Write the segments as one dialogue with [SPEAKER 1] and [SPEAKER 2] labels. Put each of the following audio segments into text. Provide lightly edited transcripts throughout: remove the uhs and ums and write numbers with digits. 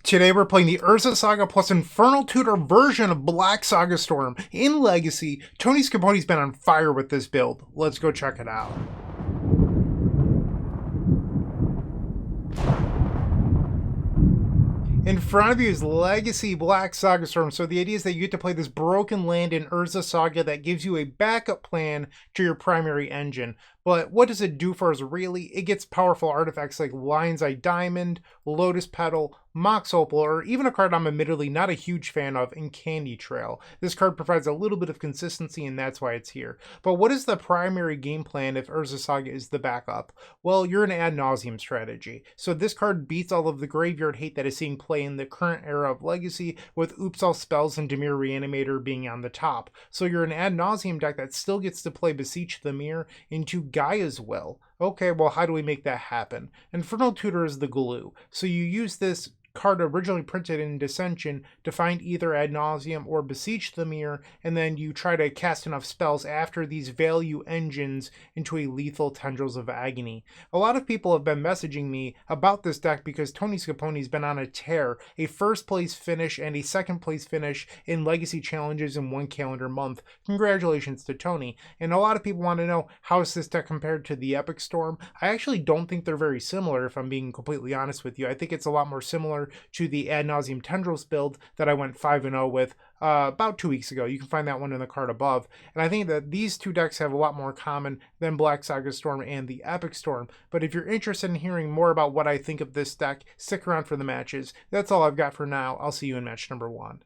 [SPEAKER 1] Today we're playing the Urza Saga plus Infernal Tutor version of Black Saga Storm in Legacy. TonyScapone's been on fire with this build. Let's go check it out. In front of you is Legacy Black Saga Storm. So the idea is that you get to play this broken land in Urza Saga that gives you a backup plan to your primary engine. But what does it do for us really? It gets powerful artifacts like Lion's Eye Diamond, Lotus Petal, Mox Opal, or even a card I'm admittedly not a huge fan of in Candy Trail. This card provides a little bit of consistency and that's why it's here. But what is the primary game plan if Urza Saga is the backup? Well, you're an Ad Nauseam strategy. So this card beats all of the graveyard hate that is seeing play in the current era of Legacy, with Oops All Spells and Dimir Reanimator being on the top. So you're an Ad Nauseam deck that still gets to play Beseech the Mirror into Gaia's Will. Okay, well, how do we make that happen? Infernal Tutor is the glue. So you use this card originally printed in Dissension to find either Ad Nauseam or Beseech the Mirror, and then you try to cast enough spells after these value engines into a lethal Tendrils of Agony. A lot of people have been messaging me about this deck because TonyScapone's been on a tear, a first place finish and a second place finish in Legacy Challenges in one calendar month. Congratulations to Tony. And a lot of people want to know, how is this deck compared to the Epic Storm? I actually don't think they're very similar, if I'm being completely honest with you. I think it's a lot more similar to the Ad Nauseam Tendrils build that I went 5-0 with about 2 weeks ago. You can find that one in the card above. And I think that these two decks have a lot more common than Black Saga Storm and the Epic Storm. But if you're interested in hearing more about what I think of this deck, stick around for the matches. That's all I've got for now. I'll see you in match number 1.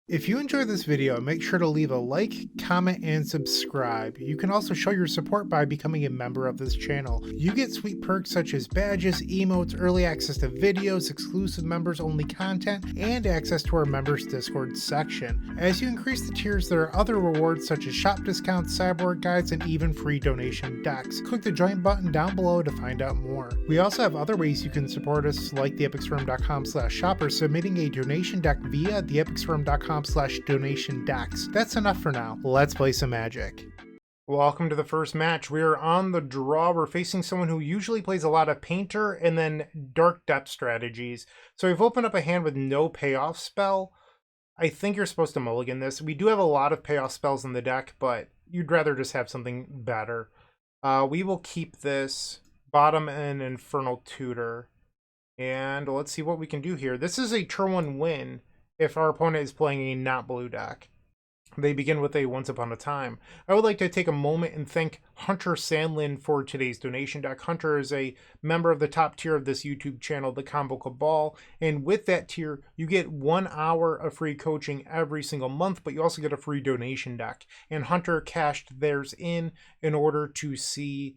[SPEAKER 1] If you enjoyed this video, make sure to leave a like, comment, and subscribe. You can also show your support by becoming a member of this channel. You get sweet perks such as badges, emotes, early access to videos, exclusive members-only content, and access to our members Discord section. As you increase the tiers, there are other rewards such as shop discounts, cyborg guides, and even free donation decks. Click the join button down below to find out more. We also have other ways you can support us, like theepicstorm.com/shop or submitting a donation deck via theepicstorm.com/donation decks. That's enough for now. Let's play some Magic. Welcome to the first match. We are on the draw. We're facing someone who usually plays a lot of Painter and then Dark Depth strategies. So we've opened up a hand with no payoff spell. I think you're supposed to mulligan this. We do have a lot of payoff spells in the deck, but you'd rather just have something better. We will keep this bottom and Infernal Tutor. And let's see what we can do here. This is a turn 1 win if our opponent is playing a not blue deck. They begin with a Once Upon a Time. I would like to take a moment and thank Hunter Sandlin for today's donation deck. Hunter is a member of the top tier of this YouTube channel, the Combo Cabal, and with that tier, you get 1 hour of free coaching every single month, but you also get a free donation deck. And Hunter cashed theirs in order to see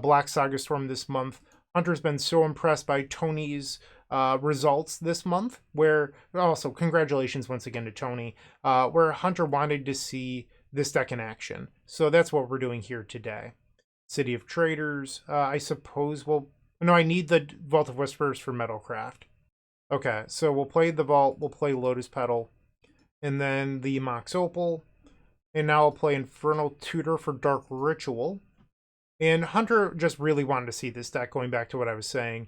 [SPEAKER 1] Black Saga Storm this month. Hunter's been so impressed by Tony's results this month, where also congratulations once again to Tony, where Hunter wanted to see this deck in action. So that's what we're doing here today. City of Traders, I suppose no, I need the Vault of Whispers for Metalcraft. Okay, so we'll play the Vault, we'll play Lotus Petal, and then the Mox Opal, and now I'll play Infernal Tutor for Dark Ritual. And Hunter just really wanted to see this deck, going back to what I was saying.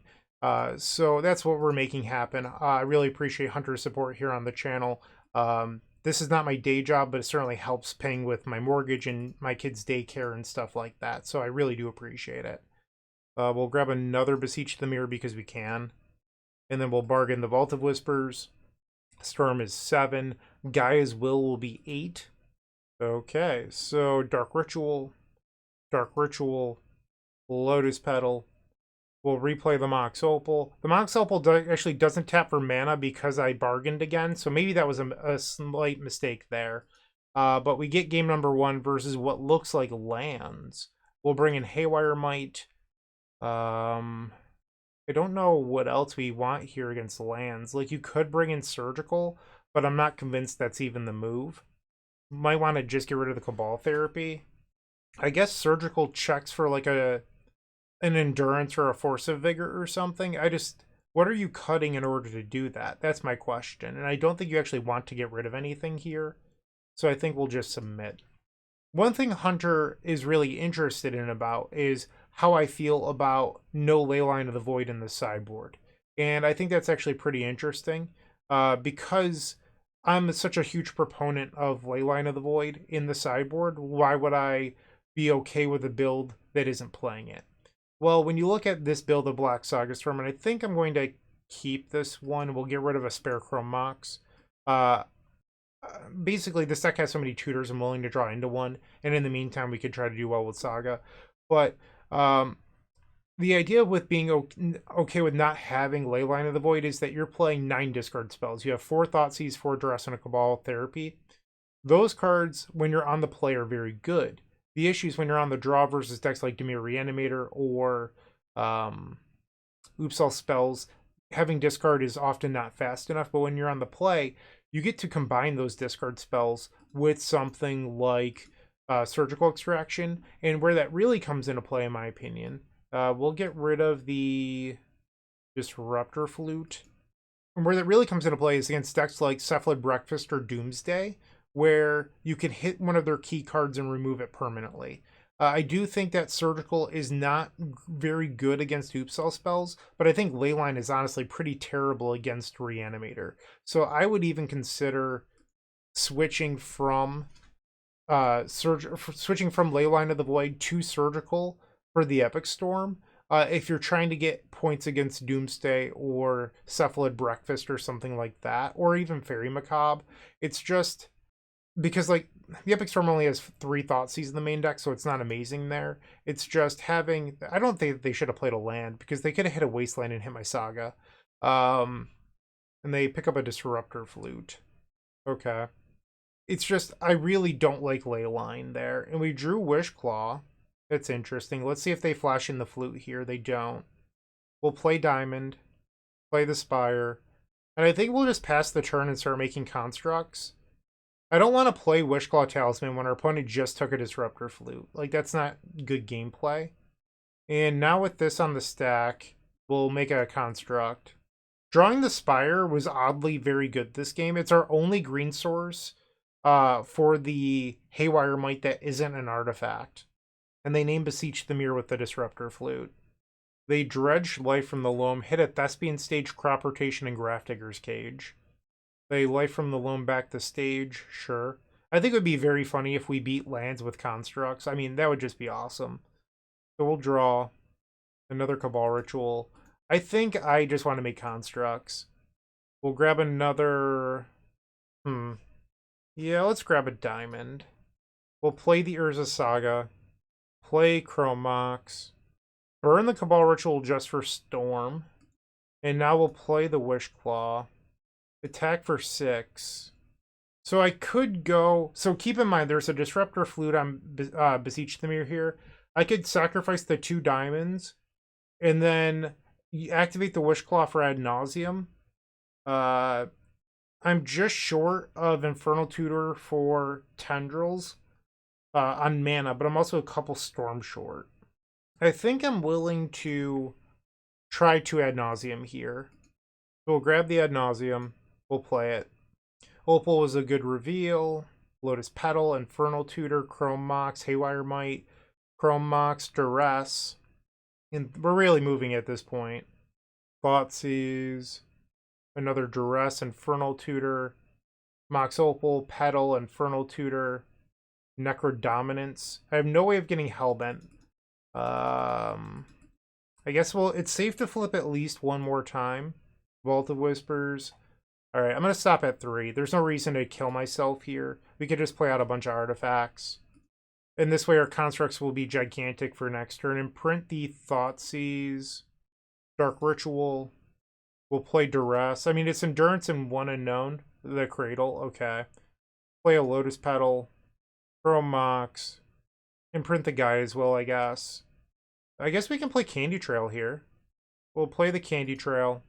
[SPEAKER 1] So that's what we're making happen. I really appreciate Hunter's support here on the channel. This is not my day job, but it certainly helps paying with my mortgage and my kids' daycare and stuff like that. So I really do appreciate it. We'll grab another Beseech the Mirror because we can. And then we'll bargain the Vault of Whispers. Storm is 7. Gaia's Will be 8. Okay, so Dark Ritual, Lotus Petal. We'll replay the Mox Opal. The Mox Opal actually doesn't tap for mana because I bargained again, so maybe that was a slight mistake there. But we get game number 1 versus what looks like lands. We'll bring in Haywire Might. I don't know what else we want here against lands. Like, you could bring in Surgical, but I'm not convinced that's even the move. Might want to just get rid of the Cabal Therapy. I guess Surgical checks for like an Endurance or a Force of Vigor or something. What are you cutting in order to do that? That's my question. And I don't think you actually want to get rid of anything here. So I think we'll just submit. One thing Hunter is really interested in about is how I feel about no Leyline of the Void in the sideboard. And I think that's actually pretty interesting because I'm such a huge proponent of Leyline of the Void in the sideboard. Why would I be okay with a build that isn't playing it? Well, when you look at this build of Black Saga Storm, and I think I'm going to keep this one, we'll get rid of a spare Chrome Mox. Basically, this deck has so many tutors, I'm willing to draw into one, and in the meantime, we could try to do well with Saga. But the idea with being okay with not having Leyline of the Void is that you're playing 9 discard spells. You have 4 Thoughtseize, 4 Duress, and a Cabal Therapy. Those cards, when you're on the play, are very good. The issue is when you're on the draw versus decks like Dimir Reanimator or Oops All Spells, having discard is often not fast enough, but when you're on the play, you get to combine those discard spells with something like Surgical Extraction, and where that really comes into play, in my opinion, we'll get rid of the Disruptor Flute. And where that really comes into play is against decks like Cephalid Breakfast or Doomsday, where you can hit one of their key cards and remove it permanently. I do think that Surgical is not very good against Oops All Spells, but I think Leyline is honestly pretty terrible against Reanimator. So I would even consider switching from Leyline of the Void to Surgical for the Epic Storm. If you're trying to get points against Doomsday or Cephalid Breakfast or something like that, or even Fairy Macabre, it's just because like the Epic Storm only has 3 Thoughtseize in the main deck, so it's not amazing there. It's just having, I don't think they should have played a land because they could have hit a Wasteland and hit my Saga. And they pick up a Disruptor Flute. Okay. It's just, I really don't like Leyline there. And we drew Wishclaw. That's interesting. Let's see if they flash in the Flute here. They don't. We'll play Diamond, play the Spire, and I think we'll just pass the turn and start making constructs. I don't want to play Wishclaw Talisman when our opponent just took a Disruptor Flute. Like, that's not good gameplay. And now with this on the stack, we'll make a construct. Drawing the Spire was oddly very good this game. It's our only green source for the Haywire Might that isn't an artifact. And they name Beseech the Mirror with the Disruptor Flute. They dredge life from the loam, hit a Thespian Stage, Crop Rotation, and Grafdigger's Cage. They life from the loam back to stage, sure. I think it would be very funny if we beat lands with constructs. I mean, that would just be awesome. So we'll draw another Cabal Ritual. I think I just want to make constructs. We'll grab another... Yeah, let's grab a Diamond. We'll play the Urza Saga. Play Chrome Mox. Burn the Cabal Ritual just for Storm. And now we'll play the Wishclaw. Attack for 6. So I could go... So keep in mind, there's a Disruptor Flute on Beseech the Mirror here. I could sacrifice the 2 diamonds. And then activate the Wishclaw for Ad Nauseam. I'm just short of Infernal Tutor for Tendrils on mana, but I'm also a couple Storm short. I think I'm willing to try to Ad Nauseam here. So we'll grab the Ad Nauseam. We'll play it. Opal was a good reveal. Lotus Petal, Infernal Tutor, Chrome Mox, Haywire Might, Chrome Mox, Duress. And we're really moving at this point. Thoughtseize, another Duress, Infernal Tutor, Mox Opal, Petal, Infernal Tutor, Necrodominance. I have no way of getting Hellbent. I guess it's safe to flip at least one more time. Vault of Whispers. Alright, I'm going to stop at 3. There's no reason to kill myself here. We could just play out a bunch of artifacts. And this way our constructs will be gigantic for next turn. Imprint the Thoughtseize. Dark Ritual. We'll play Duress. I mean, it's Endurance and 1 unknown. The Cradle. Okay. Play a Lotus Petal. Chrome Mox. Imprint the guy as well, I guess. I guess we can play Candy Trail here. We'll play the Candy Trail.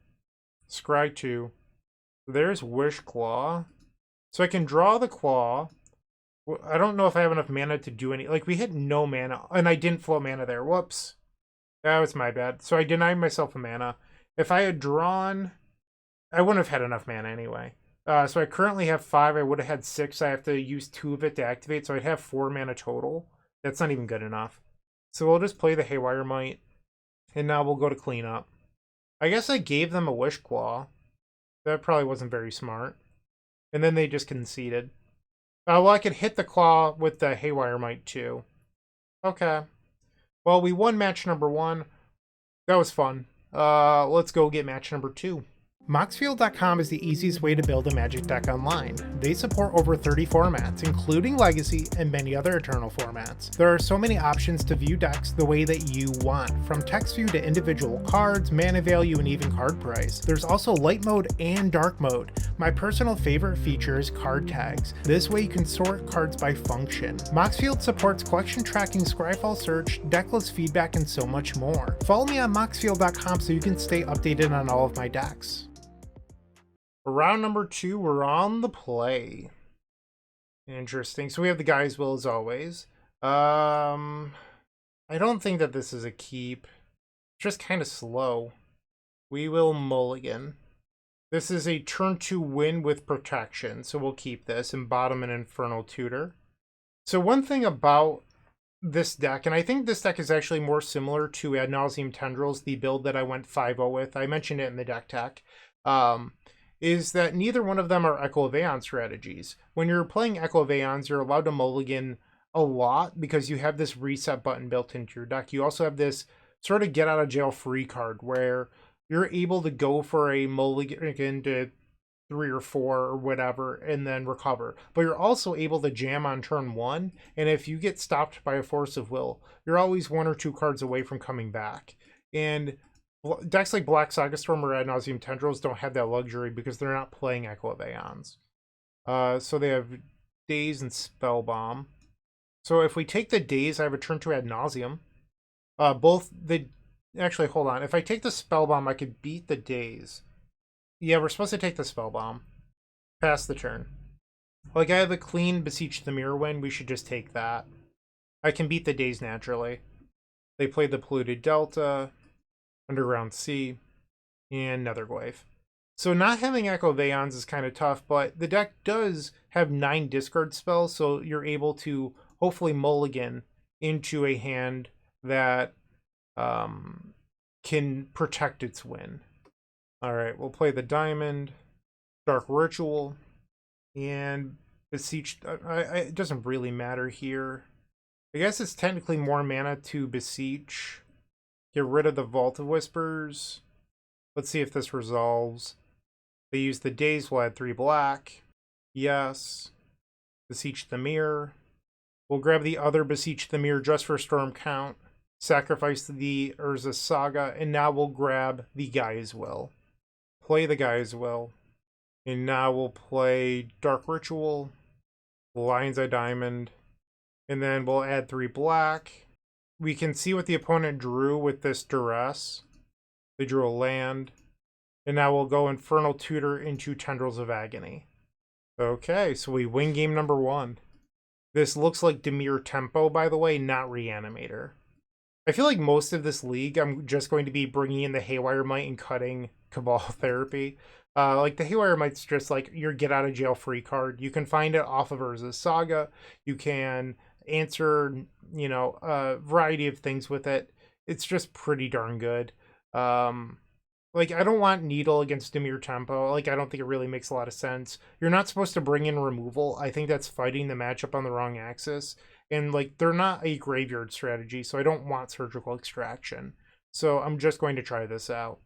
[SPEAKER 1] Scry 2. There's Wishclaw. So I can draw the Claw. I don't know if I have enough mana to do any... Like, we hit no mana. And I didn't flow mana there. Whoops. That was my bad. So I denied myself a mana. If I had drawn... I wouldn't have had enough mana anyway. So I currently have 5. I would have had 6. I have to use 2 of it to activate. So I'd have 4 mana total. That's not even good enough. So we'll just play the Haywire Might. And now we'll go to cleanup. I guess I gave them a Wishclaw. That probably wasn't very smart. And then they just conceded. Well, I could hit the claw with the Haywire Might too. Okay. Well, we won match number 1. That was fun. Let's go get match number 2. Moxfield.com is the easiest way to build a Magic deck online. They support over 30 formats, including Legacy and many other Eternal formats. There are so many options to view decks the way that you want, from text view to individual cards, mana value, and even card price. There's also light mode and dark mode. My personal favorite feature is card tags. This way you can sort cards by function. Moxfield supports collection tracking, Scryfall search, decklist feedback, and so much more. Follow me on Moxfield.com so you can stay updated on all of my decks. For round number 2, we're on the play. Interesting. So we have the Guy's Will as always. I don't think that this is a keep. It's just kind of slow. We will mulligan. This is a turn 2 win with protection, so we'll keep this and bottom an Infernal Tutor. So one thing about this deck, and I think this deck is actually more similar to Ad Nauseam Tendrils, the build that I went 5-0 with. I mentioned it in the deck tech. Is that neither one of them are Echo of Aeon strategies. When you're playing Echo of Aeons, you're allowed to mulligan a lot because you have this reset button built into your deck. You also have this sort of get out of jail free card where you're able to go for a mulligan to 3 or 4 or whatever and then recover. But you're also able to jam on turn 1, and if you get stopped by a Force of Will, you're always 1 or 2 cards away from coming back. And decks like Black Saga Storm or Ad Nauseam Tendrils don't have that luxury because they're not playing Echo of Aeons. So they have Daze and Spellbomb. So if we take the Daze, I have a turn 2 Ad Nauseam. Actually, hold on. If I take the Spellbomb, I could beat the Daze. Yeah, we're supposed to take the Spellbomb. Pass the turn. Like, I have a clean Beseech the Mirror win. We should just take that. I can beat the Daze naturally. They played the Polluted Delta, Underground Sea, and Netherglaive. So not having Echo of Aeons is kind of tough, but the deck does have 9 discard spells, so you're able to hopefully mulligan into a hand that can protect its win. Alright, we'll play the Diamond, Dark Ritual, and Beseech. It doesn't really matter here. I guess it's technically more mana to Beseech. Get rid of the Vault of Whispers. Let's see if this resolves. They use the Daze, we'll add 3 black. Yes. Beseech the Mirror. We'll grab the other Beseech the Mirror just for Storm count. Sacrifice the Urza Saga, and now we'll grab the Guy's Will. Play the Guy's Will. And now we'll play Dark Ritual, Lion's Eye Diamond, and then we'll add 3 black. We can see what the opponent drew with this Duress. They drew a land. And now we'll go Infernal Tutor into Tendrils of Agony. Okay, so we win game number 1. This looks like Dimir Tempo, by the way, not Reanimator. I feel like most of this league, I'm just going to be bringing in the Haywire Might and cutting Cabal Therapy. Like, the Haywire Might's just like your get out of jail free card. You can find it off of Urza's Saga. You can answer, you know, a variety of things with it. It's just pretty darn good. Like, I don't want Needle against Dimir Tempo. Like, I don't think it really makes a lot of sense. You're not supposed to bring in removal. I think that's fighting the matchup on the wrong axis. And, like, they're not a graveyard strategy, so I don't want Surgical Extraction. So I'm just going to try this out.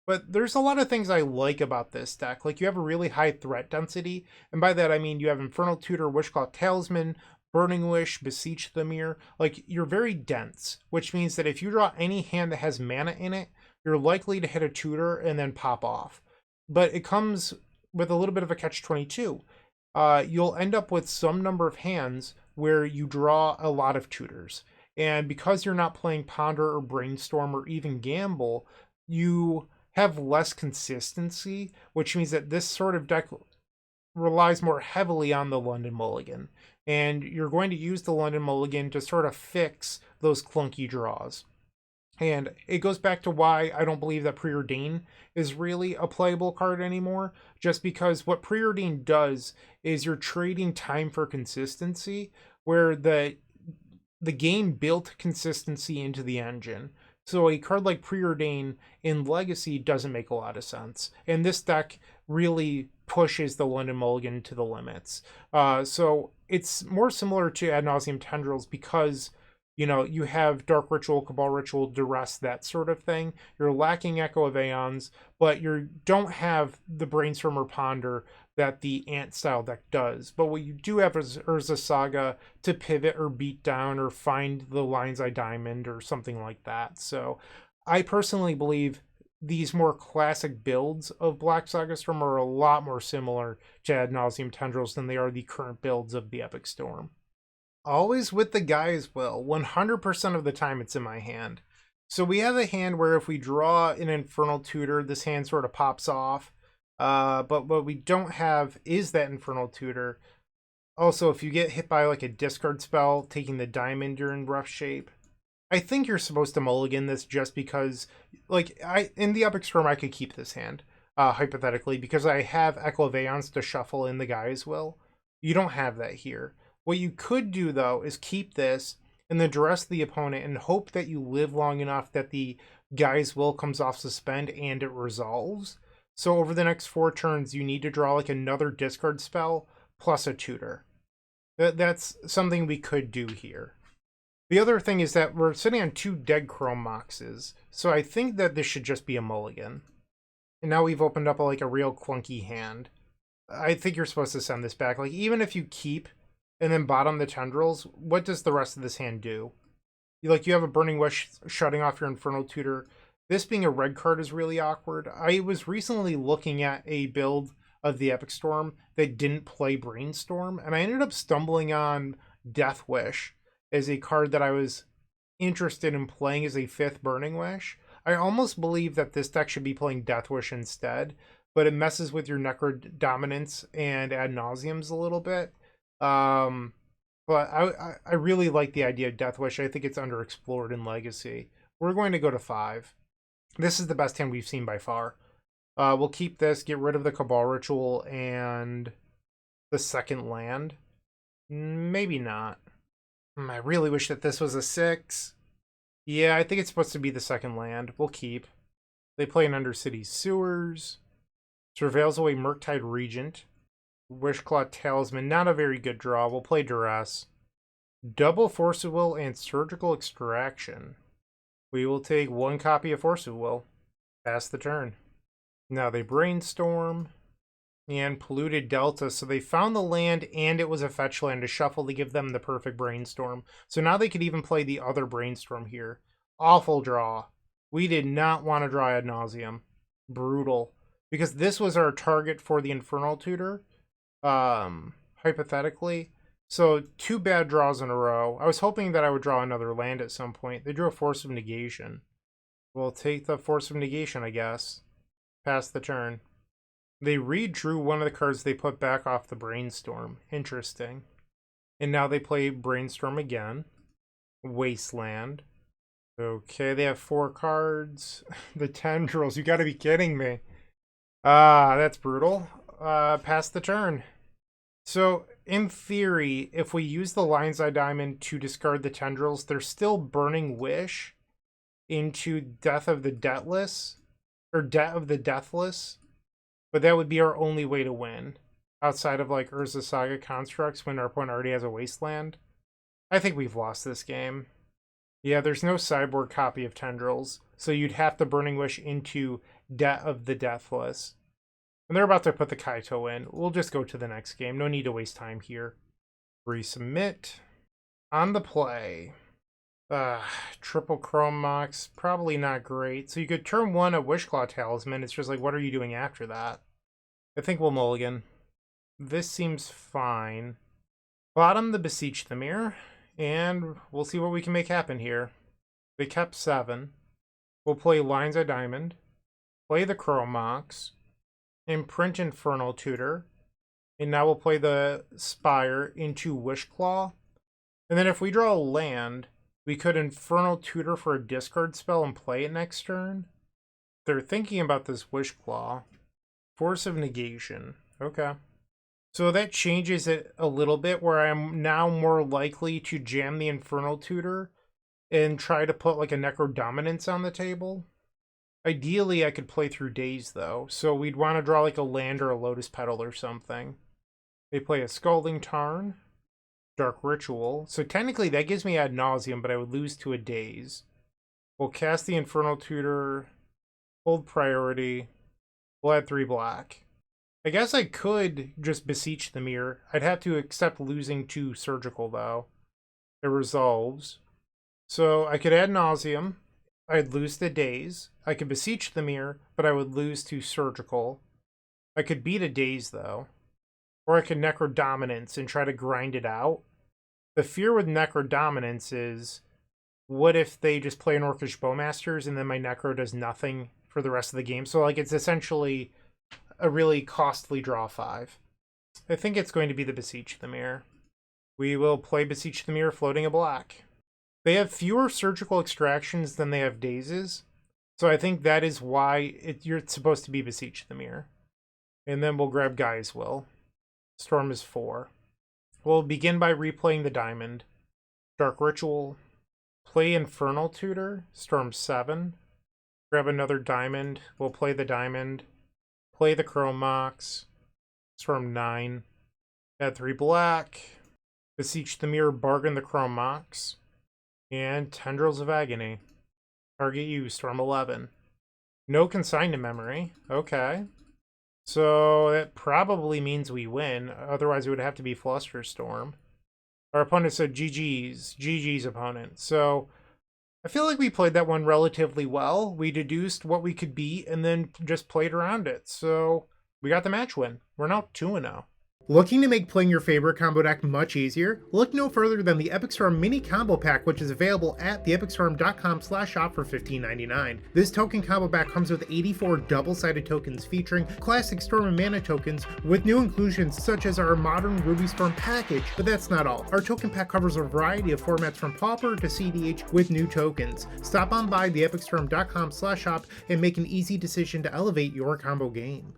[SPEAKER 1] But there's a lot of things I like about this deck. Like, you have a really high threat density. And by that, I mean you have Infernal Tutor, Wishclaw Talisman, Burning Wish, Beseech the Mirror. Like, you're very dense, which means that if you draw any hand that has mana in it, you're likely to hit a tutor and then pop off. But it comes with a little bit of a catch-22. You'll end up with some number of hands where you draw a lot of tutors. And because you're not playing Ponder or Brainstorm or even Gamble, you have less consistency, which means that this sort of deck relies more heavily on the London Mulligan. And you're going to use the London Mulligan to sort of fix those clunky draws. And it goes back to why I don't believe that Preordain is really a playable card anymore. Just because what Preordain does is you're trading time for consistency, where the game built consistency into the engine. So a card like Preordain in Legacy doesn't make a lot of sense. And this deck really pushes the London Mulligan to the limits. So it's more similar to Ad Nauseam Tendrils because, you know, you have Dark Ritual, Cabal Ritual, Duress, that sort of thing. You're lacking Echo of Aeons, but you don't have the Brainstorm or Ponder that the Ant style deck does. But what you do have is Urza Saga to pivot or beat down or find the Lion's Eye Diamond or something like that. So I personally believe these more classic builds of Black Saga Storm are a lot more similar to Ad Nauseam Tendrils than they are the current builds of the Epic Storm. Always with the Guy's Will. 100% of the time it's in my hand. So we have a hand where if we draw an Infernal Tutor, this hand sort of pops off. But what we don't have is that Infernal Tutor. Also, if you get hit by like a discard spell, taking the diamond, you're in rough shape. I think you're supposed to mulligan this just because, like, in the Epic Storm, I could keep this hand, hypothetically, because I have Echo of Aeons to shuffle in the Guy's Will. You don't have that here. What you could do, though, is keep this and then duress the opponent and hope that you live long enough that the Guy's Will comes off suspend and it resolves. So over the next 4 turns, you need to draw like another discard spell plus a tutor. That's something we could do here. The other thing is that we're sitting on 2 dead Chrome Moxes, so I think that this should just be a mulligan. And now we've opened up like a real clunky hand. I think you're supposed to send this back. Like, even if you keep and then bottom the Tendrils, what does the rest of this hand do? You have a Burning Wish shutting off your Infernal Tutor. This being a red card is really awkward. I was recently looking at a build of the Epic Storm that didn't play Brainstorm, and I ended up stumbling on Death Wish as a card that I was interested in playing as a 5th Burning Wish. I almost believe that this deck should be playing Death Wish instead, but it messes with your Necro Dominance and Ad Nauseams a little bit. But I really like the idea of Death Wish. I think it's underexplored in Legacy. We're going to go to 5. This is the best hand we've seen by far. We'll keep this, get rid of the Cabal Ritual and the second land. Maybe not. I really wish that this was a 6. Yeah, I think it's supposed to be the second land. We'll keep. They play an Undercity Sewers. Surveils away Murktide Regent. Wishclaw Talisman, not a very good draw. We'll play Duress. Double Force of Will and Surgical Extraction. We will take 1 copy of Force of Will. Pass the turn. Now they Brainstorm and Polluted Delta. So they found the land and it was a fetch land to shuffle to give them the perfect Brainstorm. So now they could even play the other Brainstorm here. Awful draw. We did not want to draw Ad Nauseam. Brutal. Because this was our target for the Infernal Tutor. Hypothetically. So 2 bad draws in a row. I was hoping that I would draw another land at some point. They drew a Force of Negation. We'll take the Force of Negation, I guess. Pass the turn. They redrew one of the cards they put back off the Brainstorm. Interesting. And now they play Brainstorm again. Wasteland. Okay, they have 4 cards. The Tendrils, you gotta be kidding me. That's brutal. Pass the turn. So, in theory, if we use the Lion's Eye Diamond to discard the Tendrils, they're still Burning Wish into Death of the Deathless, or Debt of the Deathless, but that would be our only way to win, outside of like Urza Saga constructs when our opponent already has a Wasteland. I think we've lost this game. Yeah, there's no sideboard copy of Tendrils, so you'd have to Burning Wish into Debt of the Deathless. And they're about to put the Kaito in. We'll just go to the next game. No need to waste time here. Resubmit. On the play. Triple Chrome Mox. Probably not great. So you could turn 1 a Wishclaw Talisman. It's just like, what are you doing after that? I think we'll mulligan. This seems fine. Bottom the Beseech Dimir. And we'll see what we can make happen here. They kept 7. We'll play Lion's Eye Diamond. Play the Chrome Mox. Imprint Infernal Tutor. And now we'll play the Spire into Wishclaw. And then if we draw a land, we could Infernal Tutor for a discard spell and play it next turn. They're thinking about this Wishclaw. Force of Negation. Okay. So that changes it a little bit, where I'm now more likely to jam the Infernal Tutor and try to put like a Necro Dominance on the table. Ideally, I could play through Daze, though, so we'd want to draw like a land or a Lotus Petal or something. They play a Scalding Tarn, Dark Ritual, so technically that gives me Ad Nauseam, but I would lose to a Daze. We'll cast the Infernal Tutor, hold priority, we'll add 3 black. I guess I could just Beseech the Mirror. I'd have to accept losing to Surgical, though. It resolves. So I could Ad Nauseam. I'd lose the Daze. I could Beseech the Mirror, but I would lose to Surgical. I could beat a Daze, though. Or I could Necro Dominance and try to grind it out. The fear with Necro Dominance is, what if they just play an Orcish Bowmasters and then my Necro does nothing for the rest of the game? So, like, it's essentially a really costly draw 5. I think it's going to be the Beseech the Mirror. We will play Beseech the Mirror floating a black. They have fewer surgical extractions than they have dazes, so I think that is why you're supposed to be Beseech the Mirror. And then we'll grab Guy's Will. Storm is 4. We'll begin by replaying the diamond. Dark Ritual. Play Infernal Tutor. Storm 7. Grab another diamond. We'll play the diamond. Play the Chrome Mox. Storm 9. Add 3 black. Beseech the Mirror, bargain the Chrome Mox. And Tendrils of Agony. Target you, Storm 11. No consigned to memory. Okay. So that probably means we win. Otherwise, it would have to be Flusterstorm. Our opponent said GG's opponent. So I feel like we played that one relatively well. We deduced what we could beat and then just played around it. So we got the match win. We're now 2-0. Looking to make playing your favorite combo deck much easier? Look no further than the Epic Storm Mini Combo Pack, which is available at theepicstorm.com/shop for $15.99. This token combo pack comes with 84 double-sided tokens featuring classic Storm and Mana tokens with new inclusions such as our modern Ruby Storm package, but that's not all. Our token pack covers a variety of formats from Pauper to CDH with new tokens. Stop on by theepicstorm.com/shop and make an easy decision to elevate your combo game.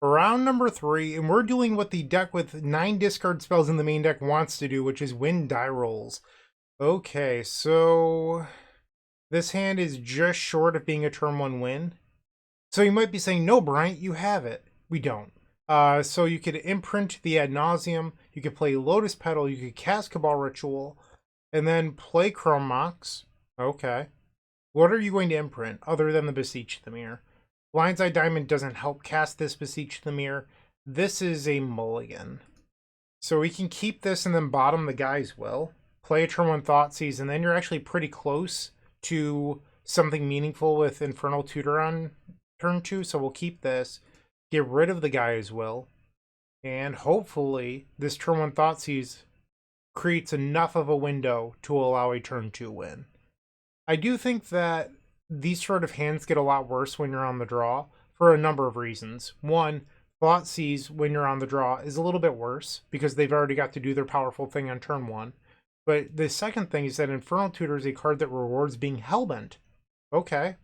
[SPEAKER 1] Round number 3, and we're doing what the deck with 9 discard spells in the main deck wants to do, which is win die rolls. Okay, so this hand is just short of being a turn 1 win. So you might be saying, no, Bryant, you have it. We don't. So you could imprint the Ad Nauseam, you could play Lotus Petal, you could cast Cabal Ritual, and then play Chrome Mox. Okay. What are you going to imprint other than the Beseech the Mirror? Blind's Eye Diamond doesn't help cast this Beseech the Mirror. This is a mulligan. So we can keep this and then bottom the Guy's Will. Play a turn 1 Thoughtseize, and then you're actually pretty close to something meaningful with Infernal Tutor on turn 2. So we'll keep this, get rid of the Guy's Will, and hopefully this turn 1 Thoughtseize creates enough of a window to allow a turn 2 win. I do think that these sort of hands get a lot worse when you're on the draw for a number of reasons. One, Thoughtseize when you're on the draw is a little bit worse because they've already got to do their powerful thing on turn 1. But the second thing is that Infernal Tutor is a card that rewards being Hellbent. Okay,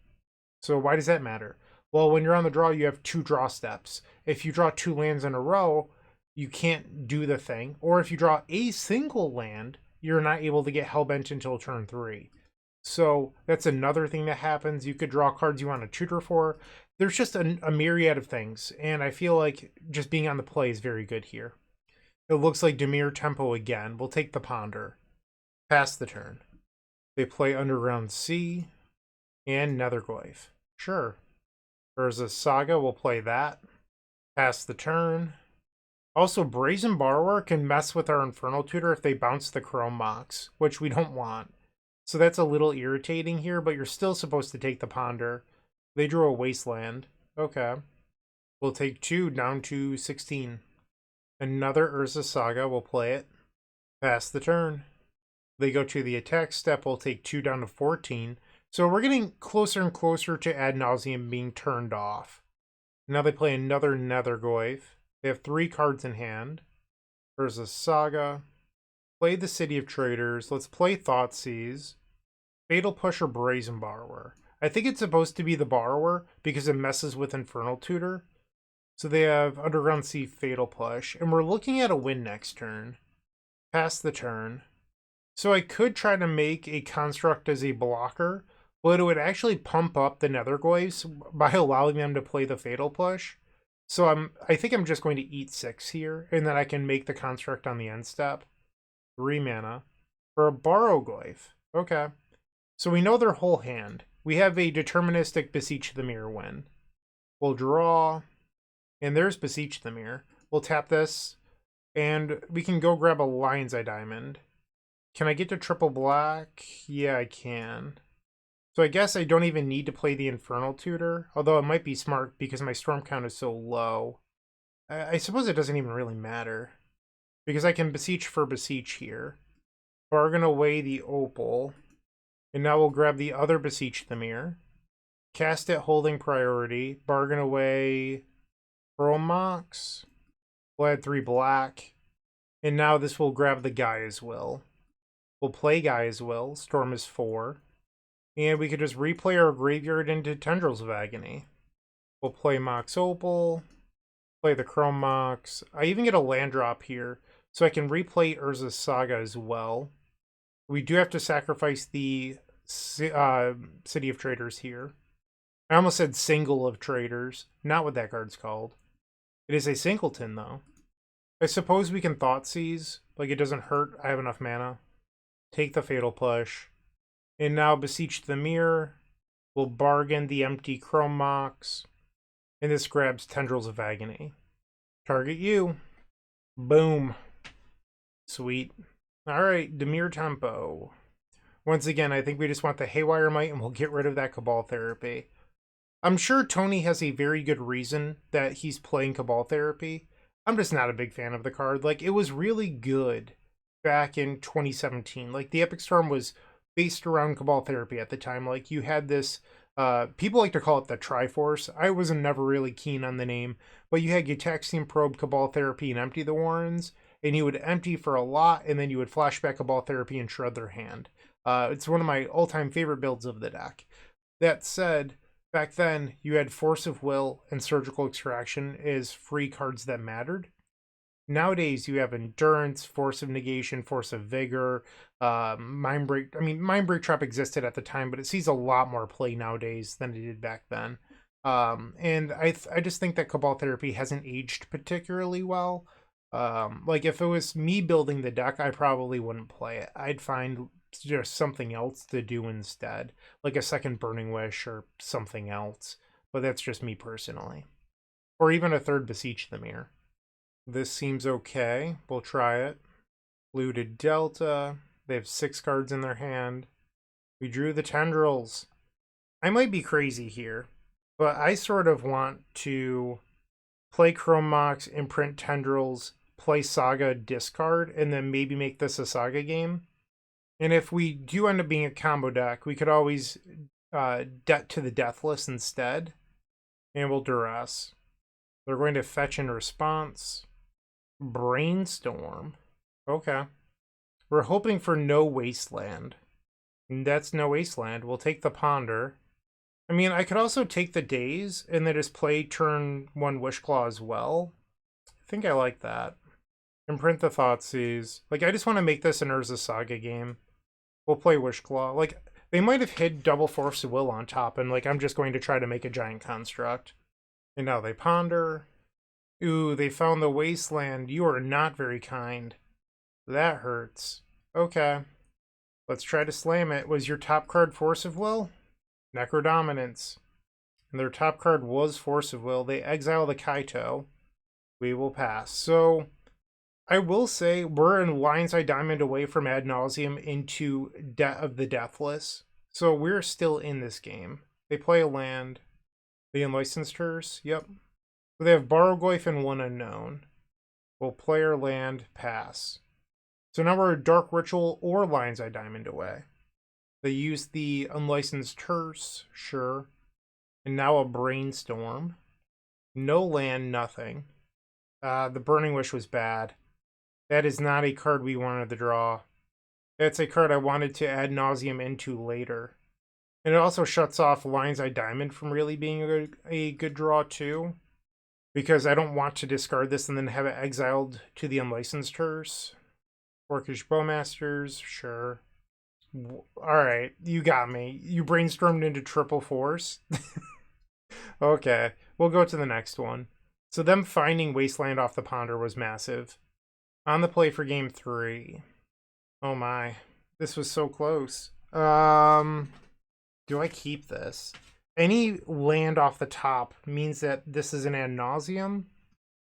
[SPEAKER 1] so why does that matter? Well, when you're on the draw, you have 2 draw steps. If you draw 2 lands in a row, you can't do the thing. Or if you draw a single land, you're not able to get Hellbent until turn 3. So that's another thing that happens. You could draw cards you want to tutor for. There's just a myriad of things, and I feel like just being on the play is very good here. It looks like Dimir tempo again. We'll take the Ponder. Pass the turn. They play Underground Sea and Netherglyph. Sure. There's a Saga. We'll play that. Pass the turn. Also, Brazen Borrower can mess with our Infernal Tutor if they bounce the Chrome Mox, which we don't want. So that's a little irritating here, but you're still supposed to take the Ponder. They drew a Wasteland. Okay. We'll take 2 down to 16. Another Urza Saga. We'll play it. Pass the turn. They go to the attack step. We'll take 2 down to 14. So we're getting closer and closer to Ad Nauseam being turned off. Now they play another Netherglyph. They have 3 cards in hand. Urza Saga. Play the City of Traders. Let's play Thoughtseize. Fatal Push or Brazen Borrower. I think it's supposed to be the Borrower because it messes with Infernal Tutor. So they have Underground Sea, Fatal Push. And we're looking at a win next turn. Pass the turn. So I could try to make a construct as a blocker, but it would actually pump up the Netherglyphs by allowing them to play the Fatal Push. So I think I'm just going to eat 6 here, and then I can make the construct on the end step. 3 mana. For a Borrowglyph. Okay. So we know their whole hand. We have a deterministic Beseech the Mirror win. We'll draw, and there's Beseech the Mirror. We'll tap this, and we can go grab a Lion's Eye Diamond. Can I get to triple black? Yeah, I can. So I guess I don't even need to play the Infernal Tutor, although it might be smart because my storm count is so low. I suppose it doesn't even really matter, because I can Beseech for Beseech here. Bargain away the Opal, and now we'll grab the other Beseech the Mirror. Cast it holding priority, bargain away Mox. We'll add 3 black, and now this will grab the Gaia's Will. We'll play Gaia's Will, Storm is 4. And we could just replay our graveyard into Tendrils of Agony. We'll play Mox Opal, play the Chrome Mox. I even get a land drop here, so I can replay Urza's Saga as well. We do have to sacrifice the City of Traders here. I almost said Single of Traders, not what that card's called. It is a singleton, though. I suppose we can Thoughtseize, like it doesn't hurt, I have enough mana. Take the Fatal Push. And now Beseech the Mirror. We'll bargain the empty Chrome Mox. And this grabs Tendrils of Agony. Target you. Boom. Sweet. Alright, Dimir tempo. Once again, I think we just want the Haywire Might and we'll get rid of that Cabal Therapy. I'm sure Tony has a very good reason that he's playing Cabal Therapy. I'm just not a big fan of the card. Like, it was really good back in 2017. Like, the Epic Storm was based around Cabal Therapy at the time. Like, you had this, people like to call it the Triforce. I was never really keen on the name, but you had Gitaxian Probe, Cabal Therapy, and Empty the Warrens, and you would empty for a lot, and then you would flashback Cabal Therapy and shred their hand. It's one of my all-time favorite builds of the deck. That said, back then, you had Force of Will and Surgical Extraction as free cards that mattered. Nowadays, you have Endurance, Force of Negation, Force of Vigor, Mindbreak. I mean, Mindbreak Trap existed at the time, but it sees a lot more play nowadays than it did back then. And I just think that Cabal Therapy hasn't aged particularly well. Like, if it was me building the deck, I probably wouldn't play it. I'd find just something else to do instead, like a second Burning Wish or something else. But that's just me personally. Or even a third Beseech the Mirror. This seems okay. We'll try it. Looted Delta. They have 6 cards in their hand. We drew the Tendrils. I might be crazy here, but I sort of want to play Chrome Mox, imprint Tendrils, play Saga, discard, and then maybe make this a Saga game. And if we do end up being a combo deck, we could always Debt to the Deathless instead. And we'll Duress. They're going to fetch in response. Brainstorm. Okay. We're hoping for no Wasteland. And that's no Wasteland. We'll take the Ponder. I mean, I could also take the Daze and then just play turn 1 Wishclaw as well. I think I like that. Imprint the Thoughtseize. Like, I just want to make this an Urza Saga game. We'll play Wishclaw. Like, they might have hid double Force of Will on top, and, like, I'm just going to try to make a giant construct. And now they Ponder. Ooh, they found the Wasteland. You are not very kind. That hurts. Okay. Let's try to slam it. Was your top card Force of Will? Necrodominance. And their top card was Force of Will. They exile the Kaito. We will pass. So, I will say we're in Lion's Eye Diamond away from Ad Nauseam into Debt of the Deathless. So we're still in this game. They play a land. The Unlicensed Hearse. Yep. So they have Borrowglyph and 1 unknown. We'll play our land, pass. So now we're a Dark Ritual or Lion's Eye Diamond away. They use the Unlicensed Hearse, sure. And now a Brainstorm. No land, nothing. The Burning Wish was bad. That is not a card we wanted to draw. That's a card I wanted to Ad Nauseam into later. And it also shuts off Lion's Eye Diamond from really being a good draw too. Because I don't want to discard this and then have it exiled to the Unlicensed Hearse. Orcish Bowmasters, sure. Alright, you got me. You brainstormed into triple force. Okay, we'll go to the next one. So them finding Wasteland off the Ponder was massive. On the play for game 3. Oh my. This was so close. Do I keep this? Any land off the top means that this is an Ad Nauseam.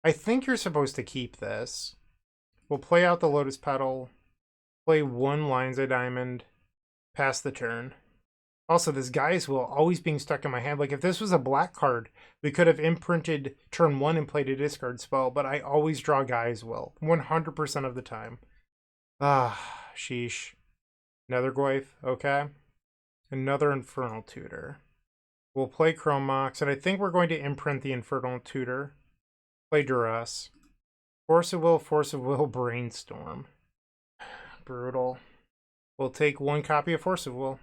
[SPEAKER 1] I think you're supposed to keep this. We'll play out the Lotus Petal. Play 1 Lion's Eye Diamond. Pass the turn. Also, this Guy's Will always being stuck in my hand. Like, if this was a black card, we could have imprinted turn 1 and played a discard spell, but I always draw Guy's Will. 100% of the time. Ah, sheesh. Another Netherglyph, okay. Another Infernal Tutor. We'll play Chrome Mox, and I think we're going to imprint the Infernal Tutor. Play Duress. Force of Will, Brainstorm. Brutal. We'll take 1 copy of Force of Will.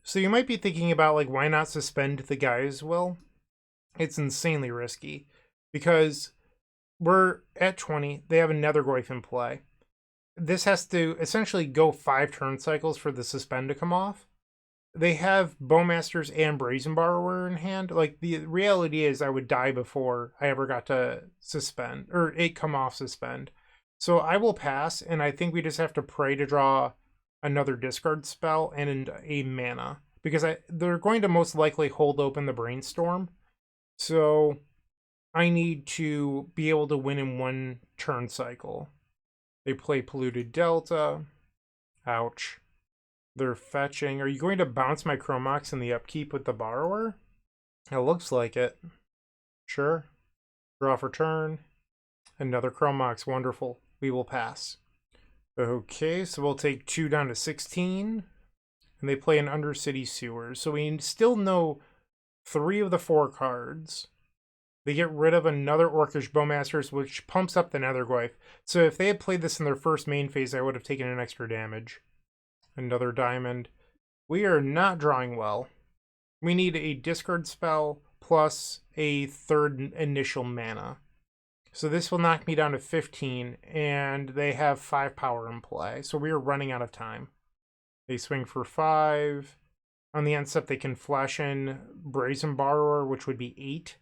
[SPEAKER 1] So you might be thinking about, like, why not suspend the Guy's Will? It's insanely risky. Because we're at 20, they have a Netherglyph in play. This has to essentially go 5 turn cycles for the suspend to come off. They have Bowmasters and Brazen Borrower in hand. Like, the reality is I would die before I ever got to suspend, or it come off suspend. So I will pass, and I think we just have to pray to draw another discard spell and a mana. Because they're going to most likely hold open the Brainstorm. So I need to be able to win in 1 turn cycle. They play Polluted Delta. Ouch. They're fetching. Are you going to bounce my Chrome Mox in the upkeep with the Borrower? It looks like it. Sure. Draw for turn. Another Chrome Mox. Wonderful. We will pass. Okay, so we'll take 2 down to 16. And they play an Undercity Sewers. So we still know 3 of the 4 cards. They get rid of another Orcish Bowmasters, which pumps up the Netherglyph. So if they had played this in their first main phase, I would have taken an extra damage. Another diamond. We are not drawing well. We need a discard spell plus a 3rd initial mana. So this will knock me down to 15, and they have 5 power in play. So we are running out of time. They swing for 5. On the end step, they can flash in Brazen Borrower, which would be 8.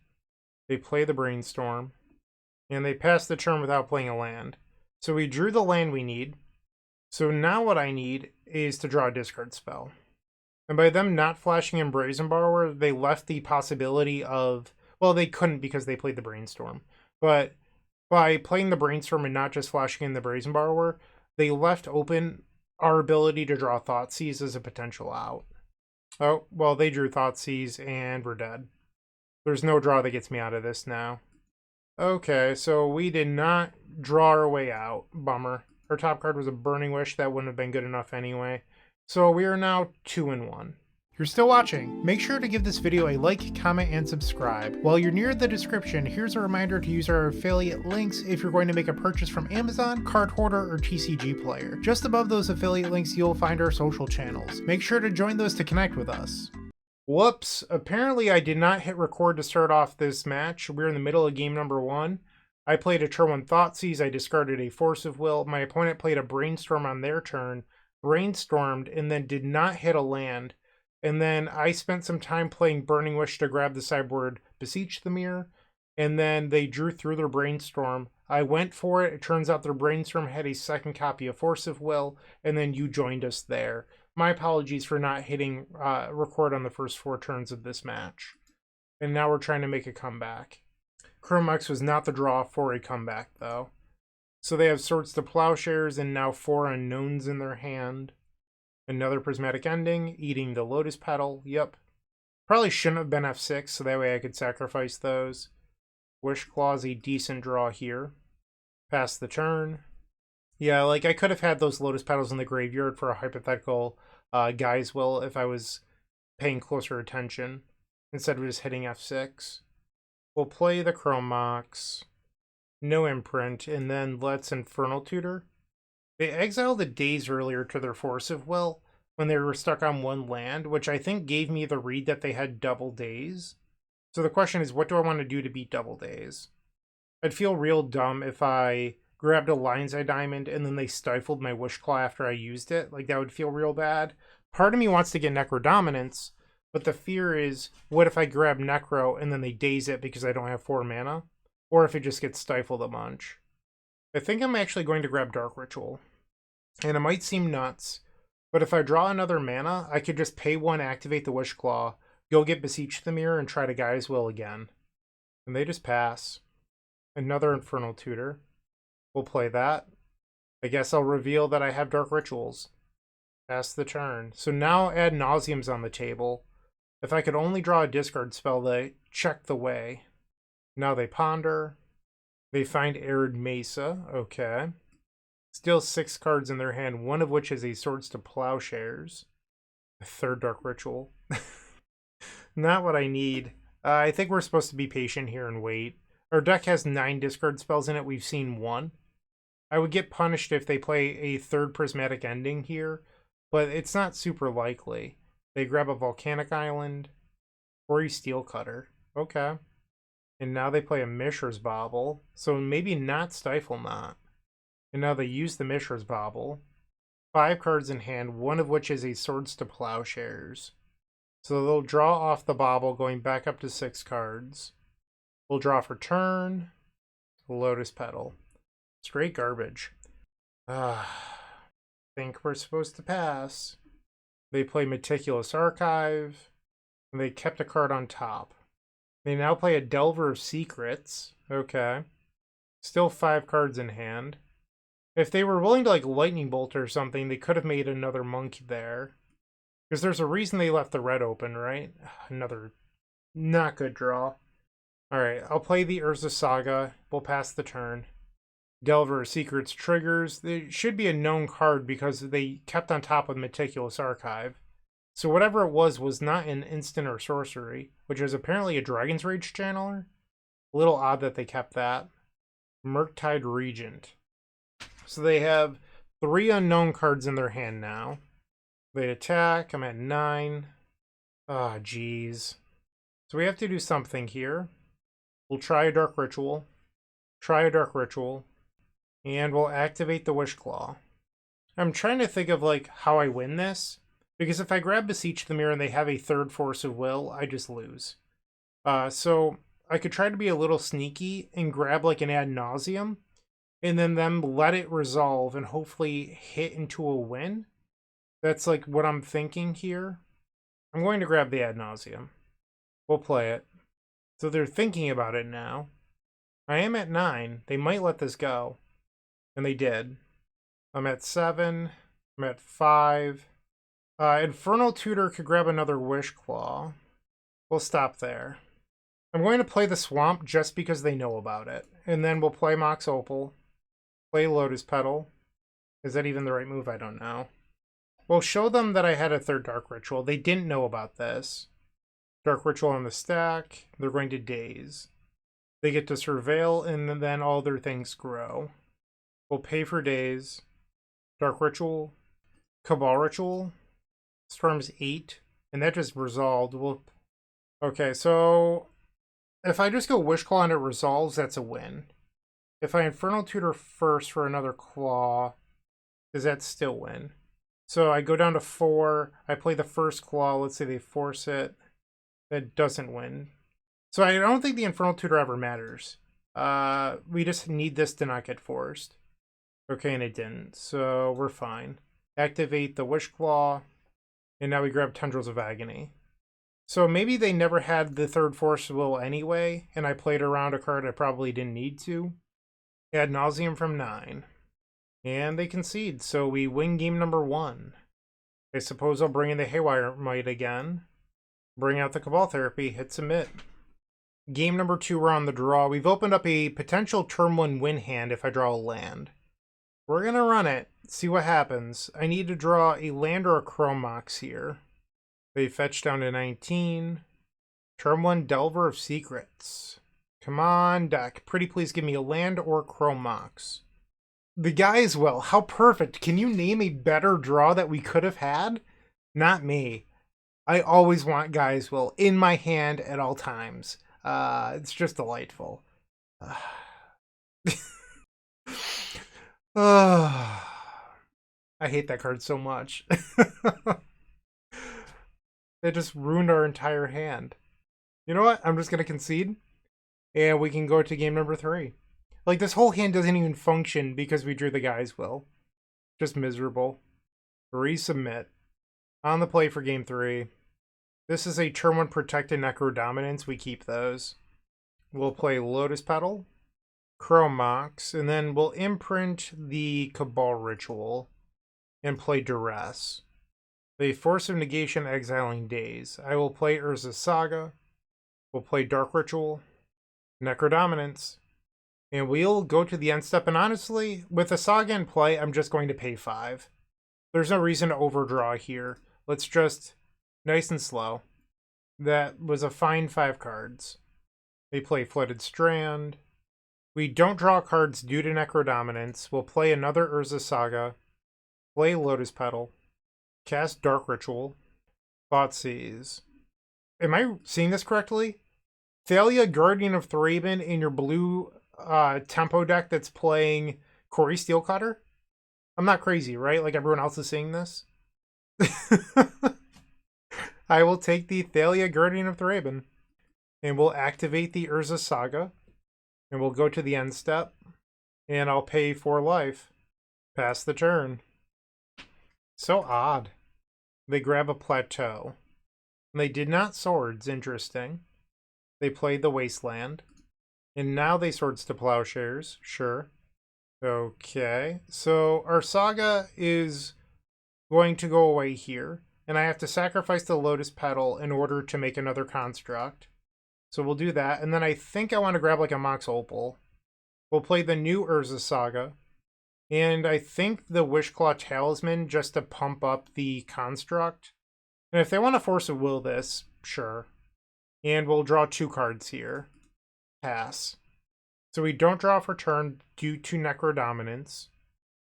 [SPEAKER 1] They play the Brainstorm, and they pass the turn without playing a land. So we drew the land we need. So now what I need is to draw a discard spell. And by them not flashing in Brazen Borrower, they left the possibility of... Well, they couldn't because they played the Brainstorm. But by playing the Brainstorm and not just flashing in the Brazen Borrower, they left open our ability to draw Thoughtseize as a potential out. Oh, well, they drew Thoughtseize and we're dead. There's no draw that gets me out of this now. Okay, so we did not draw our way out. Bummer. Our top card was a Burning Wish. That wouldn't have been good enough anyway. So we are now 2-1. If you're still watching, make sure to give this video a like, comment, and subscribe. While you're near the description, here's a reminder to use our affiliate links if you're going to make a purchase from Amazon, Card Hoarder, or TCG Player. Just above those affiliate links, you'll find our social channels. Make sure to join those to connect with us. Whoops, apparently I did not hit record to start off this match. We're in the middle of game number 1. I played a turn 1 Thoughtseize, I discarded a Force of Will. My opponent played a Brainstorm on their turn, brainstormed, and then did not hit a land. And then I spent some time playing Burning Wish to grab the sideboard Beseech the Mirror. And then they drew through their Brainstorm. I went for it. It turns out their Brainstorm had a 2nd copy of Force of Will. And then you joined us there. My apologies for not hitting record on the first 4 turns of this match. And now we're trying to make a comeback. Chrome Mox was not the draw for a comeback, though. So they have Swords to Plowshares and now 4 Unknowns in their hand. Another Prismatic Ending, eating the Lotus Petal. Yep. Probably shouldn't have been F6, so that way I could sacrifice those. Wishclaw is a decent draw here. Pass the turn. Yeah, like I could have had those Lotus Petals in the graveyard for a hypothetical Guy's Will if I was paying closer attention instead of just hitting F6. We'll play the Chrome Mox. No imprint, and then let's Infernal Tutor. They exiled the Daze earlier to their Force of Will when they were stuck on 1 land, which I think gave me the read that they had double Daze. So the question is, what do I want to do to beat double Daze? I'd feel real dumb if I grabbed a Lion's Eye Diamond and then they stifled my Wishclaw after I used it. Like, that would feel real bad. Part of me wants to get Necro Dominance, but the fear is, what if I grab Necro and then they daze it because I don't have 4 mana? Or if it just gets stifled a bunch. I think I'm actually going to grab Dark Ritual. And it might seem nuts, but if I draw another mana, I could just pay 1, activate the Wishclaw, go get Beseech the Mirror, and try to Gaia's Will again. And they just pass. Another Infernal Tutor. We'll play that. I guess I'll reveal that I have Dark Rituals. Pass the turn. So now Ad Nauseam's on the table. If I could only draw a discard spell, they check the way. Now they ponder. They find Arid Mesa. Okay. Still 6 cards in their hand, one of which is a Swords to Plowshares. A 3rd Dark Ritual. Not what I need. I think we're supposed to be patient here and wait. Our deck has 9 discard spells in it. We've seen 1. I would get punished if they play a 3rd Prismatic Ending here, but it's not super likely. They grab a Volcanic Island or a Steel Cutter. Okay. And now they play a Mishra's Bauble, so maybe not Stifle Knot. And now they use the Mishra's Bauble. 5 cards in hand, one of which is a Swords to Plowshares. So they'll draw off the Bauble, going back up to 6 cards. We'll draw for turn. Lotus Petal. Straight garbage. Think we're supposed to pass. They play Meticulous Archive. And they kept a card on top. They now play a Delver of Secrets. Okay. Still 5 cards in hand. If they were willing to like Lightning Bolt or something, they could have made another Monkey there. Because there's a reason they left the red open, right? Another not good draw. Alright, I'll play the Urza Saga. We'll pass the turn. Delver of Secrets triggers. There should be a known card because they kept on top of Meticulous Archive. So whatever it was not an instant or sorcery, which is apparently a Dragon's Rage channeler. A little odd that they kept that. Murktide Regent. So they have 3 unknown cards in their hand now. They attack. I'm at 9. Ah, jeez. So we have to do something here. We'll try a Dark Ritual. Try a Dark Ritual. And we'll activate the Wishclaw. I'm trying to think of like how I win this. Because if I grab Beseech the Mirror and they have a 3rd Force of Will, I just lose. So I could try to be a little sneaky and grab like an Ad Nauseam. And then them let it resolve and hopefully hit into a win. That's like what I'm thinking here. I'm going to grab the Ad Nauseam. We'll play it. So they're thinking about it now. I am at 9. They might let this go. And they did. I'm at 7. I'm at 5. Infernal Tutor could grab another Wishclaw. We'll stop there. I'm going to play the Swamp just because they know about it. And then we'll play Mox Opal. Play Lotus Petal. Is that even the right move? I don't know. We'll show them that I had a 3rd Dark Ritual. They didn't know about this. Dark Ritual on the stack. They're going to daze. They get to Surveil, and then all their things grow. We'll pay for daze. Dark Ritual. Cabal Ritual. Storm's 8. And that just resolved. Okay, so if I just go Wishclaw and it resolves, that's a win. If I Infernal Tutor first for another Claw, does that still win? So I go down to 4. I play the first Claw. Let's say they force it. That doesn't win. So I don't think the Infernal Tutor ever matters. We just need this to not get forced. Okay, and it didn't. So we're fine. Activate the Wishclaw. And now we grab Tendrils of Agony. So maybe they never had the 3rd Force Will anyway, and I played around a card I probably didn't need to. Ad Nauseam from 9. And they concede, so we win game number 1. I suppose I'll bring in the Haywire Might again. Bring out the Cabal Therapy, hit submit. Game number 2, we're on the draw. We've opened up a potential turn 1 win hand if I draw a land. We're going to run it, see what happens. I need to draw a land or a Chrome Mox here. They fetch down to 19. Turn 1 Delver of Secrets. Come on, deck. Pretty please give me a land or Chrome Mox. The Gaia's Will. How perfect. Can you name a better draw that we could have had? Not me. I always want Gaia's Will in my hand at all times. It's just delightful. I hate that card so much. It just ruined our entire hand. You know what? I'm just gonna concede, and we can go to game number 3. Like, this whole hand doesn't even function because we drew the guy's will. Just miserable. Resubmit. On the play for game 3. This is a turn 1 protected Necro Dominance. We keep those. We'll play Lotus Petal, Chrome Mox, and then we'll imprint the Cabal Ritual and play Duress. The Force of Negation, Exiling Days. I will play Urza's Saga. We'll play Dark Ritual, Necrodominance, and we'll go to the end step. And honestly, with a Saga in play, I'm just going to pay 5. There's no reason to overdraw here. Let's just nice and slow. That was a fine 5 cards. They play Flooded Strand. We don't draw cards due to Necrodominance. We'll play another Urza Saga, play Lotus Petal, cast Dark Ritual, Thoughtseize. Am I seeing this correctly? Thalia, Guardian of Thraben in your blue tempo deck that's playing Corey Steelcutter? I'm not crazy, right? Like everyone else is seeing this? I will take the Thalia, Guardian of Thraben, and we'll activate the Urza Saga, and we'll go to the end step, and I'll pay 4 life. Pass the turn. So odd. They grab a Plateau. They did not swords, interesting. They played the Wasteland. And now they swords to Plowshares, sure. Okay, so our Saga is going to go away here. And I have to sacrifice the Lotus Petal in order to make another construct. So we'll do that. And then I think I want to grab like a Mox Opal. We'll play the new Urza Saga. And I think the Wishclaw Talisman just to pump up the construct. And if they want to force a will this, sure. And we'll draw 2 cards here. Pass. So we don't draw for turn due to Necrodominance.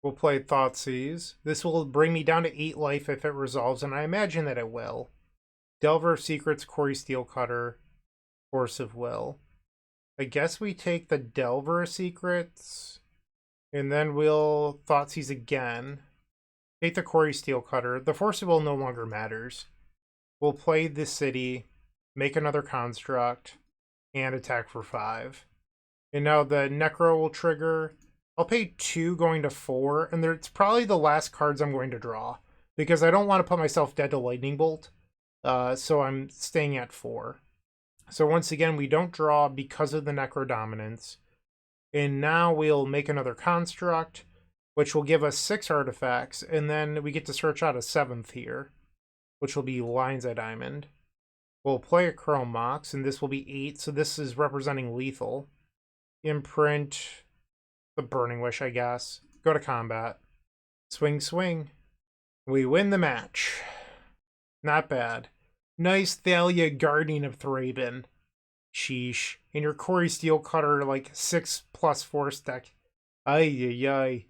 [SPEAKER 1] We'll play Thoughtseize. This will bring me down to 8 life if it resolves, and I imagine that it will. Delver of Secrets, Corey Steelcutter, Force of Will. I guess we take the Delver of Secrets, and then we'll Thoughtseize again. Take the Corey Steelcutter. The Force of Will no longer matters. We'll play the city, make another construct, and attack for 5. And now the Necro will trigger. I'll pay 2 going to 4, and it's probably the last cards I'm going to draw, because I don't want to put myself dead to Lightning Bolt, so I'm staying at 4. So once again, we don't draw because of the Necrodominance. And now we'll make another construct, which will give us 6 artifacts, and then we get to search out a 7th here, which will be Lion's Eye Diamond. We'll play a Chrome Mox, and this will be 8, so this is representing lethal. Imprint the Burning Wish, I guess. Go to combat. Swing, swing. We win the match. Not bad. Nice Thalia, Guardian of Thraben. Sheesh. And your Corey Steelcutter, like 6+ force deck. Ay, ay, ay.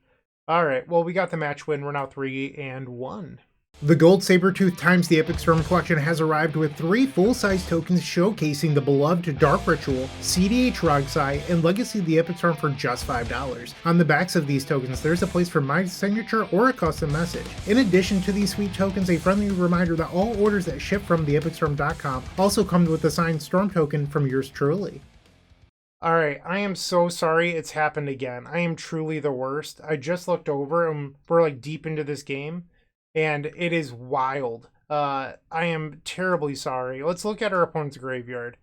[SPEAKER 1] Alright, well, we got the match win. We're now 3-1. The Gold Sabertooth times the Epic Storm collection has arrived with 3 full-size tokens showcasing the beloved Dark Ritual, CDH Rogsai, and Legacy of the Epic Storm for just $5. On the backs of these tokens, there's a place for my signature or a custom message. In addition to these sweet tokens, a friendly reminder that all orders that ship from theepicstorm.com also come with a signed Storm token from yours truly. Alright, I am so sorry it's happened again. I am truly the worst. I just looked over and we're like deep into this game, and it is wild. I am terribly sorry. Let's look at our opponent's graveyard.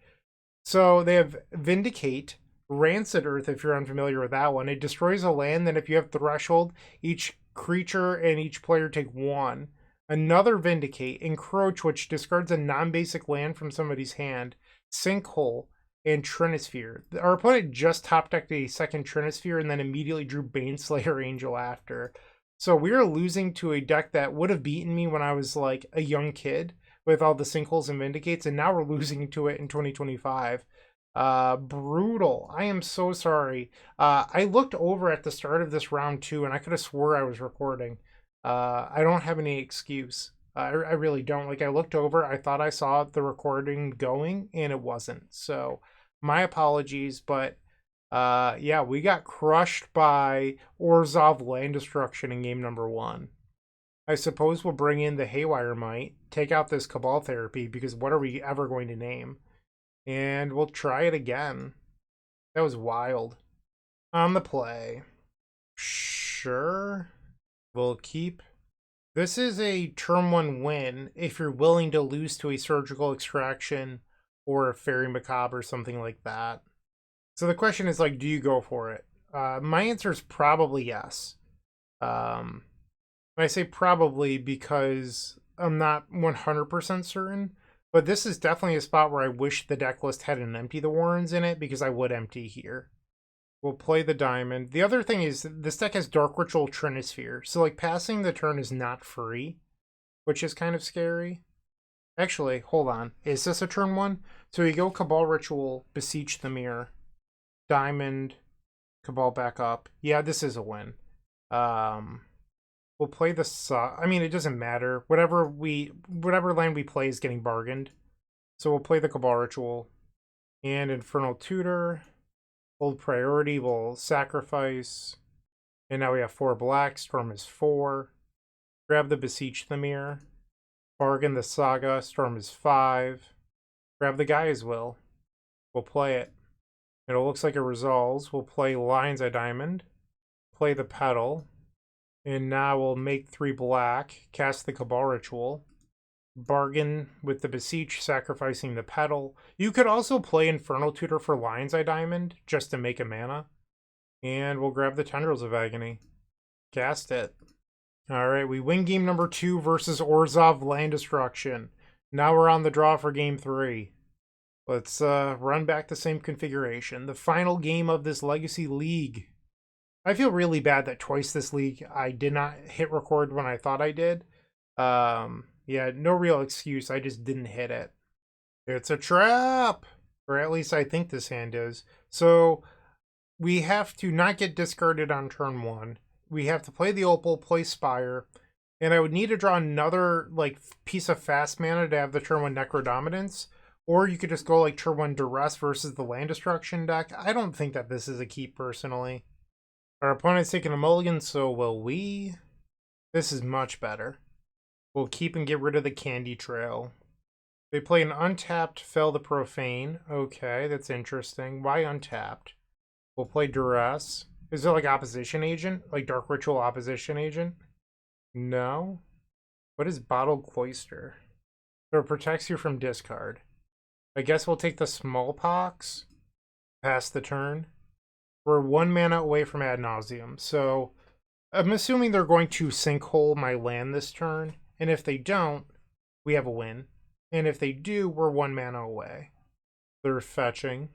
[SPEAKER 1] So they have Vindicate, Rancid Earth, if you're unfamiliar with that one. It destroys a land, then if you have Threshold, each creature and each player take 1. Another Vindicate, Encroach, which discards a non-basic land from somebody's hand, Sinkhole, and Trinisphere. Our opponent just top-decked a second Trinisphere and then immediately drew Baneslayer Angel after. So we're losing to a deck that would have beaten me when I was like a young kid with all the Sinkholes and Vindicates, and now we're losing to it in 2025. Brutal. I am so sorry. I looked over at the start of this round too, and I could have swore I was recording. I don't have any excuse. I really don't. Like, I looked over, I thought I saw the recording going, and it wasn't. So my apologies, but Yeah, we got crushed by Orzhov Land Destruction in game number 1. I suppose we'll bring in the Haywire Might, take out this Cabal Therapy, because what are we ever going to name? And we'll try it again. That was wild. On the play. Sure. We'll keep. This is a turn 1 win if you're willing to lose to a Surgical Extraction or a Fairy Macabre or something like that. So the question is, like, do you go for it? My answer is probably yes. I say probably because I'm not 100% certain, but this is definitely a spot where I wish the deck list had an Empty the Warrens in it, because I would empty here. We'll play the diamond. The other thing is this deck has Dark Ritual Trinisphere, so like passing the turn is not free, which is kind of scary. Actually, hold on. Is this a turn 1? So you go Cabal Ritual, Beseech the Mirror, Diamond, Cabal back up. Yeah, this is a win. We'll play the I mean, it doesn't matter. Whatever land we play is getting bargained. So we'll play the Cabal Ritual and Infernal Tutor. Hold priority, we'll sacrifice. And now we have 4 black. Storm is 4. Grab the Beseech the Mirror. Bargain the Saga. Storm is 5. Grab the Gaia's Will. We'll play it. It looks like it resolves. We'll play Lion's Eye Diamond. Play the Petal. And now we'll make 3 black. Cast the Cabal Ritual. Bargain with the Beseech, sacrificing the Petal. You could also play Infernal Tutor for Lion's Eye Diamond, just to make a mana. And we'll grab the Tendrils of Agony. Cast it. Alright, we win game number 2 versus Orzhov Land Destruction. Now we're on the draw for game 3. Let's run back the same configuration. The final game of this Legacy League. I feel really bad that twice this league I did not hit record when I thought I did. Yeah, no real excuse. I just didn't hit it. It's a trap! Or at least I think this hand is. So we have to not get discarded on turn 1. We have to play the Opal, play Spire, and I would need to draw another like piece of fast mana to have the turn 1 Necrodominance. Or you could just go like turn 1 Duress versus the Land Destruction deck. I don't think that this is a keep personally. Our opponent's taking a mulligan, so will we? This is much better. We'll keep and get rid of the Candy Trail. They play an untapped Fel the Profane. Okay, that's interesting. Why untapped? We'll play Duress. Is it like Opposition Agent? Like Dark Ritual Opposition Agent? No. What is Bottled Cloister? So it protects you from discard. I guess we'll take the Smallpox. Pass the turn. We're 1 mana away from Ad Nauseam, so I'm assuming they're going to sinkhole my land this turn, and if they don't, we have a win. And if they do, we're 1 mana away. They're fetching,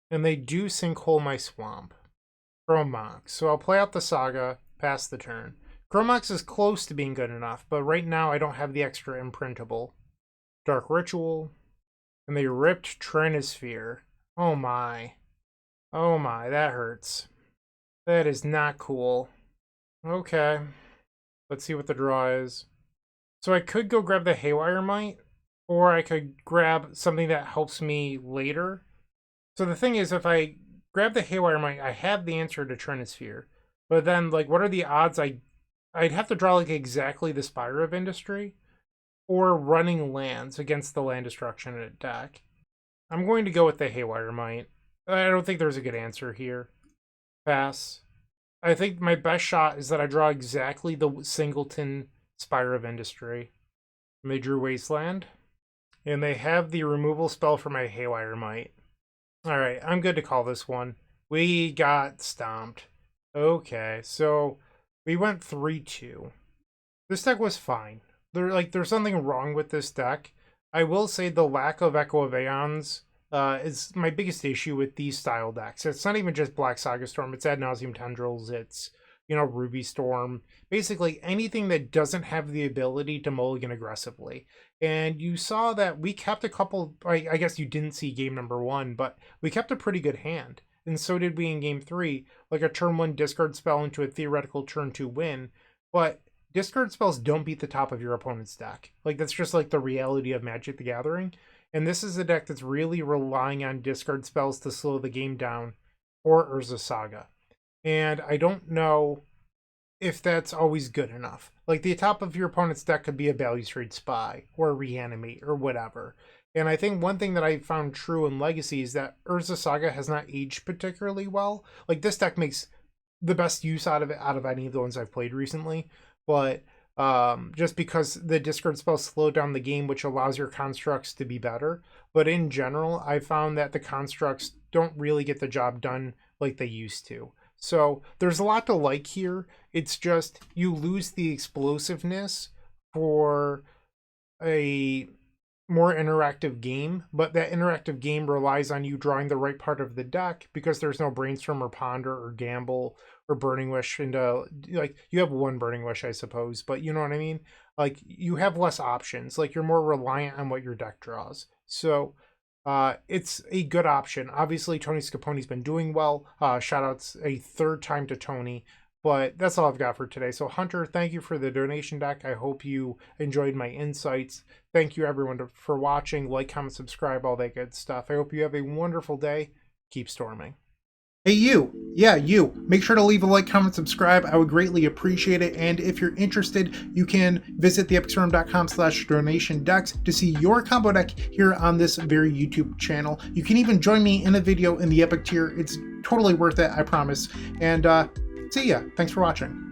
[SPEAKER 1] and they do sinkhole my swamp. Chromox, so I'll play out the Saga, pass the turn. Chromox is close to being good enough, but right now I don't have the extra imprintable. Dark Ritual, and they ripped Trinisphere. Oh my. Oh my, that hurts. That is not cool. Okay. Let's see what the draw is. So I could go grab the Haywire Might, or I could grab something that helps me later. So the thing is, if I grab the Haywire Might, I have the answer to Trinisphere. But then, like, what are the odds I'd have to draw, like, exactly the Spire of Industry, or running lands against the Land Destruction deck. I'm going to go with the Haywire Might. I don't think there's a good answer here. Pass. I think my best shot is that I draw exactly the singleton Spire of Industry. And they drew Wasteland. And they have the removal spell for my Haywire Might. Alright, I'm good to call this one. We got stomped. Okay, so we went 3-2. This deck was fine. There's something wrong with this deck. I will say the lack of Echo of Aeons is my biggest issue with these style decks. It's not even just Black Saga Storm, it's Ad Nauseam Tendrils, it's, Ruby Storm. Basically anything that doesn't have the ability to mulligan aggressively. And you saw that we kept a couple, I guess you didn't see game number 1, but we kept a pretty good hand. And so did we in game 3, like a turn 1 discard spell into a theoretical turn 2 win. But discard spells don't beat the top of your opponent's deck. Like, that's just like the reality of Magic the Gathering. And this is a deck that's really relying on discard spells to slow the game down. or Urza Saga. And I don't know if that's always good enough. Like the top of your opponent's deck could be a Balustrade Spy or Reanimate or whatever. And I think one thing that I found true in Legacy is that Urza Saga has not aged particularly well. Like this deck makes the best use out of it out of any of the ones I've played recently. But just because the discard spells slow down the game, which allows your constructs to be better. But in general, I found that the constructs don't really get the job done like they used to. So there's a lot to like here. It's just you lose the explosiveness for a more interactive game, but that interactive game relies on you drawing the right part of the deck because there's no brainstorm or ponder or gamble or burning wish into, like, you have one burning wish, I suppose, but you know what I mean? Like you have less options, like you're more reliant on what your deck draws. So it's a good option. Obviously TonyScapone's been doing well. Shout outs a third time to Tony. But that's all I've got for today. So Hunter, thank you for the donation deck. I hope you enjoyed my insights. Thank you everyone for watching. Like, comment, subscribe, all that good stuff. I hope you have a wonderful day. Keep storming. Hey you, yeah you, make sure to leave a like, comment, subscribe. I would greatly appreciate it. And if you're interested, you can visit theepicstorm.com/donation decks to see your combo deck here on this very YouTube channel. You can even join me in a video in the Epic tier. It's totally worth it, I promise. And see ya. Thanks for watching.